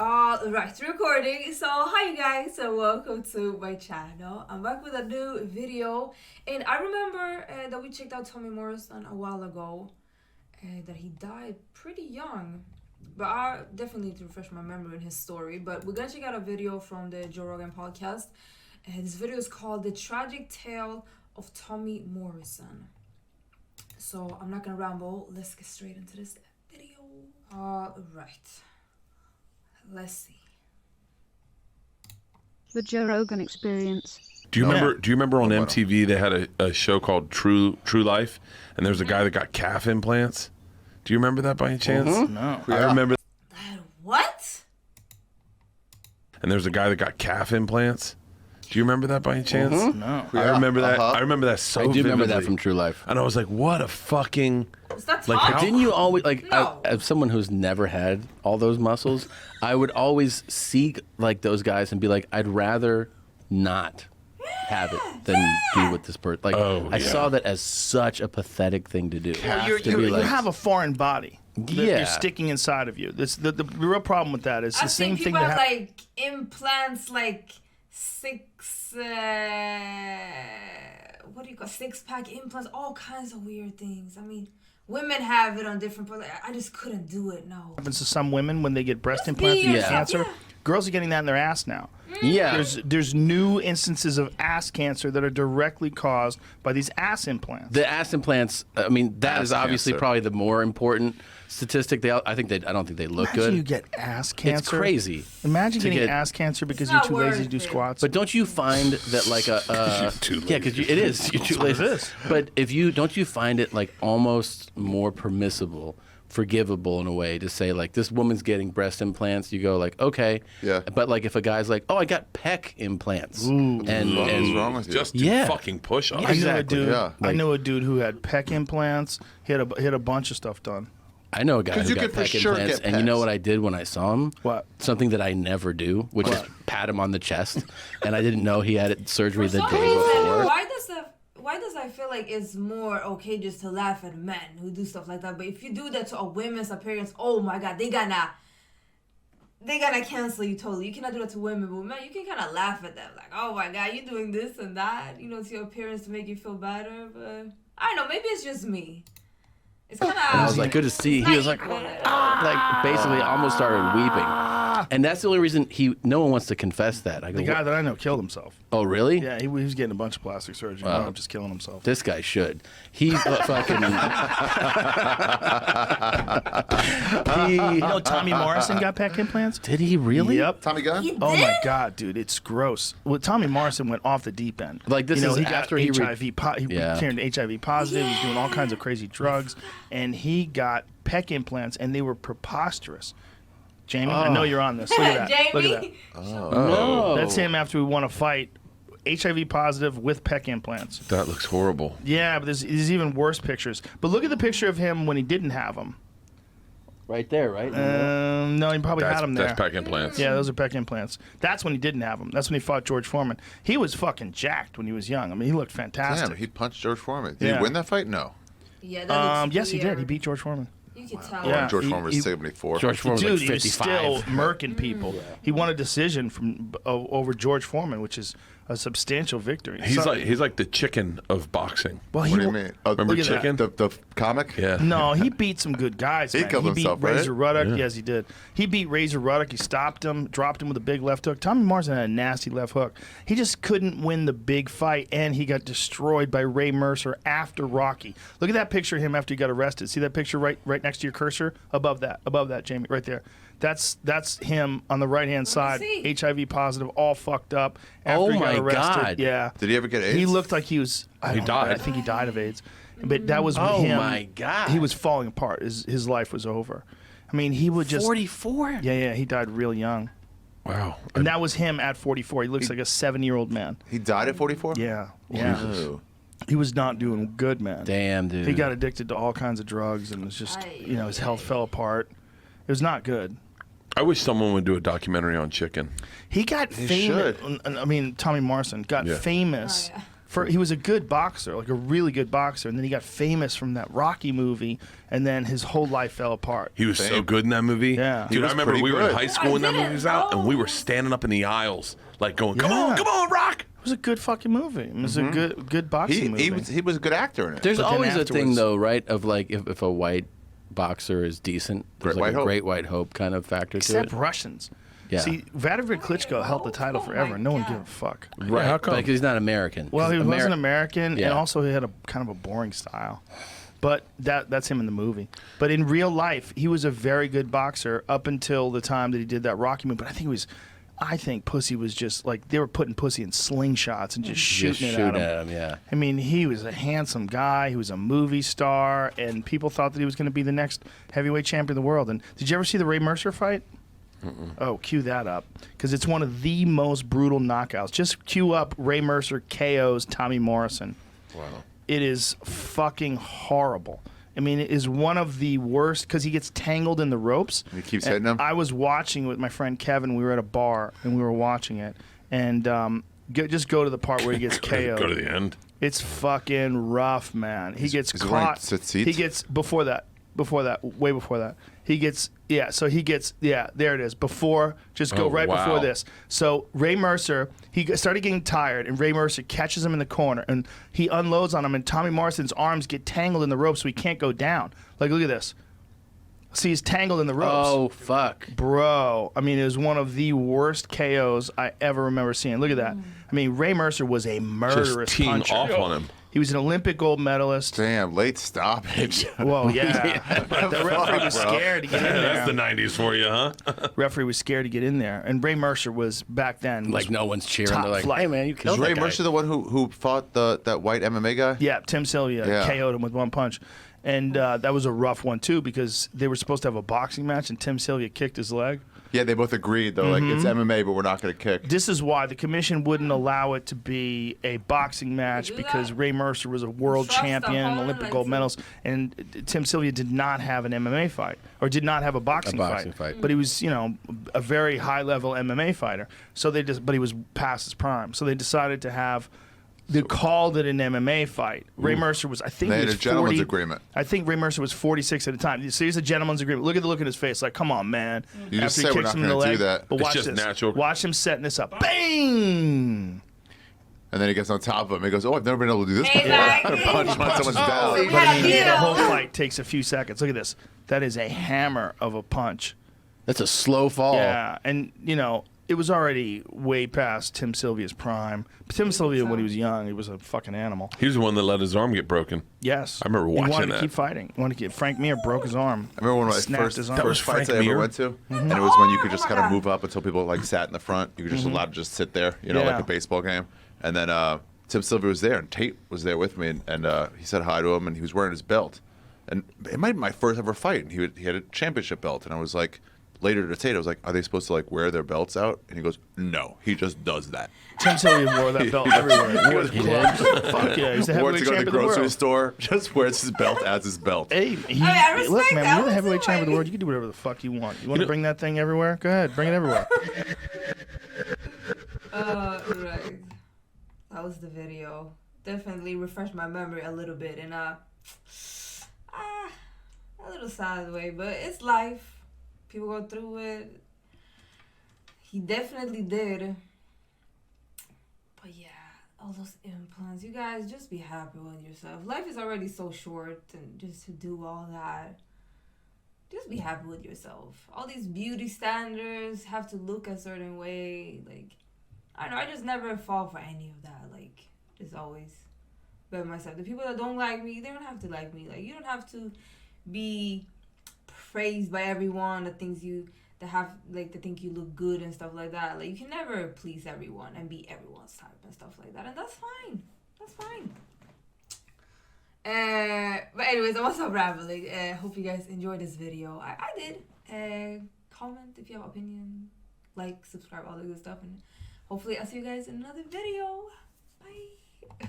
Right, recording. So hi you guys, so welcome to my channel. I'm back with a new video, and I remember that we checked out Tommy Morrison a while ago, that he died pretty young, but I definitely need to refresh my memory in his story. But we're gonna check out a video from the Joe Rogan podcast, and this video is called "The Tragic Tale of Tommy Morrison." So I'm not gonna ramble, let's get straight into this video. Right. Let's see. The Joe Rogan Experience. Do you remember on MTV they had a show called True Life, and there was a guy that got calf implants? Do you remember that by any chance? No. I remember. What? And there was a guy that got calf implants. Do you remember that by any chance? No. I remember that. I remember that so I do remember vividly. that from True Life. And I was like, what a fucking... Is that Like, Tom? how- Didn't you always, like, No. as someone who's never had all those muscles, I would always see, like, those guys and be like, I'd rather not have it than be with this person. Like, I saw that as such a pathetic thing to do. Well, To be you like- have a foreign body that Yeah. you're sticking inside of you. The real problem with that is the I've same seen thing people that have happened. like implants, like what do you call 6-pack implants, all kinds of weird things. I mean, women have it on different parts. I just couldn't do it. No. Happens to some women when they get breast implants and Yeah. get cancer. Yeah. Girls are getting that in their ass now. Yeah. There's new instances of ass cancer that are directly caused by these ass implants. The ass implants, I mean, that Ass is obviously cancer. probably the more important statistic. I don't think they look Imagine good. you get ass cancer. It's crazy. Imagine to getting get- ass cancer because It's you're not too lazy to do worth it. squats. But don't you find that like a You're too yeah, because it is you're too what it lazy. is. But don't you find it like almost more permissible, forgivable in a way to say like this woman's getting breast implants? You go like okay, Yeah. But like if a guy's like oh I got pec implants Ooh. and What's wrong with you? Just Yeah. fucking push ups. I knew a Exactly. dude. Yeah. I knew a dude who had pec implants. He had a bunch of stuff done. I know a guy 'Cause who you got could for pec sure implants, get and you know pecs. what I did when I saw him? What? Something that I never do, which is pat him on the chest, and I didn't know he had surgery For the some day reason, before. why does I feel like it's more okay just to laugh at men who do stuff like that? But if you do that to a women's appearance, oh my god, they gonna cancel you totally. You cannot do that to women, but men, you can kind of laugh at them, like, oh my god, you doing this and that, to your appearance to make you feel better. But I don't know, maybe it's just me. It's kind of. I was like, good to see. He was like basically almost started weeping, and that's the only reason no one wants to confess that. I go, The guy "What?" that I know killed himself. Oh really? Yeah, he was getting a bunch of plastic surgery. Wow. Now I'm just killing himself. This guy should. He fucking. You know Tommy Morrison got pec implants? Did he really? Yep. Tommy Gunn? You Oh my did? God, dude, it's gross. Well, Tommy Morrison went off the deep end. Like, this is he after got he HIV. He Yeah. turned HIV positive. He was doing all kinds of crazy drugs, and he got pec implants, and they were preposterous. Jamie, I know you're on this. Look at that. Look at Jamie. that. Oh. That's him after we won a fight. HIV positive with pec implants. That looks horrible. Yeah, but there's even worse pictures. But look at the picture of him when he didn't have them. Right there, right? No, he probably had them there. That's pec implants. Yeah, those are pec implants. That's when he didn't have them. That's when he fought George Foreman. He was fucking jacked when he was young. I mean, he looked fantastic. Damn, he punched George Foreman. Did Yeah. he win that fight? No. Yeah, that looks Yes, he did. weird. He beat George Foreman. You can tell. Yeah. George he- Foreman was he- 74. George Foreman was Dude, like he was 55. still murking people. He won a decision from over George Foreman, which is a substantial victory. He's So- like the chicken of boxing. well, What do you mean? Oh, Remember look at that. Chicken? The comic? Yeah. No, he beat some good guys. He man. killed beat himself, right? Razor Ruddock. Yeah. Yes, he did. He beat Razor Ruddock. He stopped him, dropped him with a big left hook. Tommy Morrison had a nasty left hook. He just couldn't win the big fight, and he got destroyed by Ray Mercer after Rocky. Look at that picture of him after he got arrested. See that picture right next to your cursor? Above that, Jamie, right there. That's him on the right-hand side, see. HIV positive, all fucked up after Oh he got my arrested. God. Yeah. Did he ever get AIDS? He looked like he was. He died. I think he died of AIDS, but that was Oh him. my God. He was falling apart. His life was over. I mean, he would just. 44. Yeah, he died real young, Wow. and that was him at 44. He looks like a 7-year-old man. He died at 44? Yeah. Oh. He was not doing good, man. Damn, dude. He got addicted to all kinds of drugs, and was just, his health fell apart. It was not good. I wish someone would do a documentary on chicken. He got famous. should. I mean, Tommy Morrison got Yeah. famous He was a good boxer, like a really good boxer, and then he got famous from that Rocky movie, and then his whole life fell apart. He was so good in that movie. Yeah. Dude, He I was remember pretty we were in good. high school when that movie was out, and we were standing up in the aisles, like going, "Come Yeah. on, Rock!" It was a good fucking movie. It was a good boxing movie. He was a good actor in it. There's But then always a thing, afterwards- though, right? Of like if a white boxer is decent, there's Great like White a Hope. great white hope kind of factor Except to it. Russians. Yeah. See, Vladimir Klitschko held the title forever. No one gave a fuck. Right. how come? Because he's not American. Well, he 'Cause wasn't American, Yeah. and also he had a kind of a boring style. But that's him in the movie. But in real life, he was a very good boxer up until the time that he did that Rocky movie. But I think pussy was just like they were putting pussy in slingshots and just shooting it at him. Yeah. I mean, he was a handsome guy. He was a movie star, and people thought that he was going to be the next heavyweight champion of the world. And did you ever see the Ray Mercer fight? Oh, cue that up, because it's one of the most brutal knockouts. Just cue up Ray Mercer KOs Tommy Morrison. Wow. It is fucking horrible. I mean, it is one of the worst because he gets tangled in the ropes. He keeps And hitting him? I was watching with my friend Kevin. We were at a bar and we were watching it. And just go to the part where he gets KO'd. Go to the end. It's fucking rough, man. He gets is he wearing caught. seats? He gets before that, way before that. He gets So he gets there it is. Just go Oh, right wow. before this. So Ray Mercer, started getting tired, and Ray Mercer catches him in the corner, and he unloads on him, and Tommy Morrison's arms get tangled in the rope, so he can't go down. Like, look at this. See, he's tangled in the ropes. Oh, fuck. Bro, I mean, it was one of the worst KOs I ever remember seeing. Look at that. I mean, Ray Mercer was a murderous Just teeing puncher. off on him. He was an Olympic gold medalist. Damn, late stoppage. Well, yeah. The referee was Fuck, bro. scared to get in That's the there. 90s for you, huh? Referee was scared to get in there. And Ray Mercer was, back then, Like no one's cheering. top They're like, flight. "Hey, man, you Is killed Ray that guy." Mercer the one who fought that white MMA guy? Yeah, Tim Sylvia Yeah. KO'd him with one punch. And that was a rough one, too, because they were supposed to have a boxing match, and Tim Sylvia kicked his leg. Yeah, they both agreed though. Like it's MMA, but we're not going to kick. This is why the commission wouldn't allow it to be a boxing match, Do because that? Ray Mercer was a world Trust the champion, opponent, Olympic like, gold too. medalist, and Tim Sylvia did not have an MMA fight, or did not have a boxing, fight. But he was, a very high level MMA fighter. So but he was past his prime. So they decided to have. They called it an MMA fight. Ray Mercer was, I think, They he had was a gentleman's 40 agreement. I think Ray Mercer was 46 at the time. So here's a gentleman's agreement. Look at the look in his face. Like, come on, man. You just After he said we're kicks not him in the gonna do leg. that. But It's watch just this. natural. Watch him setting this up. Bang! And then he gets on top of him. He goes, "Oh, I've never been able to do this Hey, before." back. Punch him on someone's Oh, belly. yeah. But I mean, deal. the whole fight takes a few seconds. Look at this. That is a hammer of a punch. That's a slow fall. Yeah, and it was already way past Tim Sylvia's prime. But Tim Sylvia, when he was young, he was a fucking animal. He was the one that let his arm get broken. Yes, I remember He watching wanted that. to keep fighting. He wanted to keep. Frank Mir broke his arm. I remember one of my Snapped first, his arm. That was fights Frank I ever Mir? went to, Mm-hmm. and it was when you could just Oh my kind of God. move up until people like sat in the front. You were just allowed to just sit there, Yeah. like a baseball game. And then Tim Sylvia was there, and Tate was there with me, and he said hi to him, and he was wearing his belt. And it might be my first ever fight, and he had a championship belt, and I was like, later to Tate, I was like, are they supposed to like wear their belts out? And he goes, no, he just does that. Tim Sylvia wore that belt everywhere. He wore the gloves. Fuck yeah, he's the Wore heavyweight it to go to the champion of the grocery world. store, just wears his belt as his belt. Hey, I respect look, man, that. you're the I heavyweight was champion of the like- world. You can do whatever the fuck you want. You want to bring that thing everywhere? Go ahead, bring it everywhere. Right. That was the video. Definitely refreshed my memory a little bit in a little sad way, but it's life. People go through it. He definitely did. But yeah, all those implants. You guys just be happy with yourself. Life is already so short, and just to do all that, just be happy with yourself. All these beauty standards have to look a certain way. Like, I don't know, I just never fall for any of that. Like, just always be myself. The people that don't like me, they don't have to like me. Like, you don't have to be praised by everyone that thinks you that think you look good and stuff like that. Like, you can never please everyone and be everyone's type and stuff like that, and that's fine. That's fine. But anyways, I'm also rambling. Hope you guys enjoyed this video. I did. Comment if you have opinion, like, subscribe, all the good stuff, and hopefully I'll see you guys in another video. Bye.